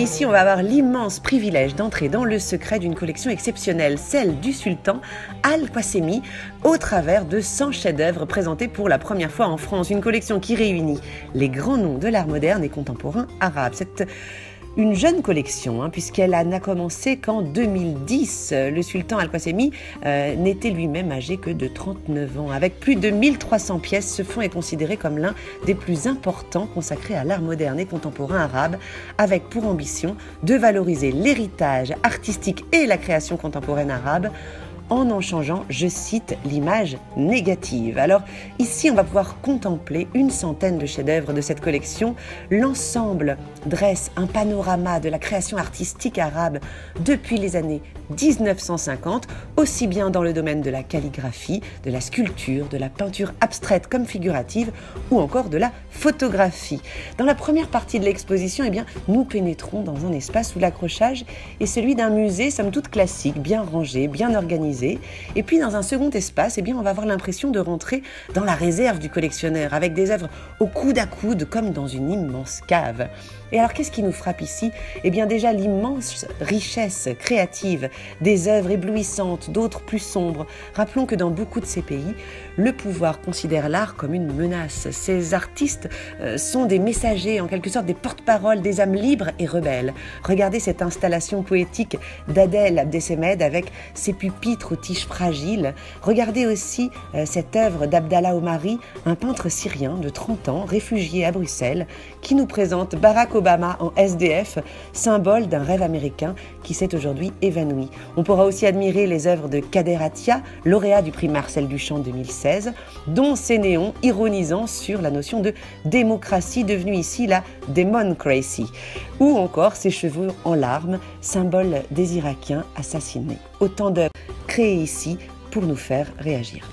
ici, on va avoir l'immense privilège d'entrer dans le secret d'une collection exceptionnelle, celle du sultan Al-Qasemi, au travers de 100 chefs-d'œuvre présentés pour la première fois en France. Une collection qui réunit les grands noms de l'art moderne et contemporain arabe. C'est une jeune collection, puisqu'elle n'a commencé qu'en 2010. Le sultan Al-Qasemi n'était lui-même âgé que de 39 ans. Avec plus de 1300 pièces, ce fonds est considéré comme l'un des plus importants consacrés à l'art moderne et contemporain arabe, avec pour ambition de valoriser l'héritage artistique et la création contemporaine arabe, en changeant, je cite, l'image négative. Alors ici, on va pouvoir contempler une centaine de chefs-d'œuvre de cette collection. L'ensemble dresse un panorama de la création artistique arabe depuis les années 1950, aussi bien dans le domaine de la calligraphie, de la sculpture, de la peinture abstraite comme figurative, ou encore de la photographie. Dans la première partie de l'exposition, nous pénétrons dans un espace où l'accrochage est celui d'un musée, somme toute classique, bien rangé, bien organisé. Et puis dans un second espace, on va avoir l'impression de rentrer dans la réserve du collectionneur, avec des œuvres au coude à coude, comme dans une immense cave. Et alors, qu'est-ce qui nous frappe ici ? Déjà l'immense richesse créative, des œuvres éblouissantes, d'autres plus sombres. Rappelons que dans beaucoup de ces pays, le pouvoir considère l'art comme une menace. Ces artistes sont des messagers, en quelque sorte des porte-paroles des âmes libres et rebelles. Regardez cette installation poétique d'Adel Abdessemed avec ses pupitres aux tiges fragiles. Regardez aussi cette œuvre d'Abdallah Omari, un peintre syrien de 30 ans, réfugié à Bruxelles, qui nous présente Barack Obama en SDF, symbole d'un rêve américain qui s'est aujourd'hui évanoui. On pourra aussi admirer les œuvres de Kader Attia, lauréat du prix Marcel Duchamp 2016, dont ces néons ironisant sur la notion de démocratie devenue ici la Democracy, ou encore ses cheveux en larmes, symbole des Irakiens assassinés. Autant d'œuvres créées ici pour nous faire réagir.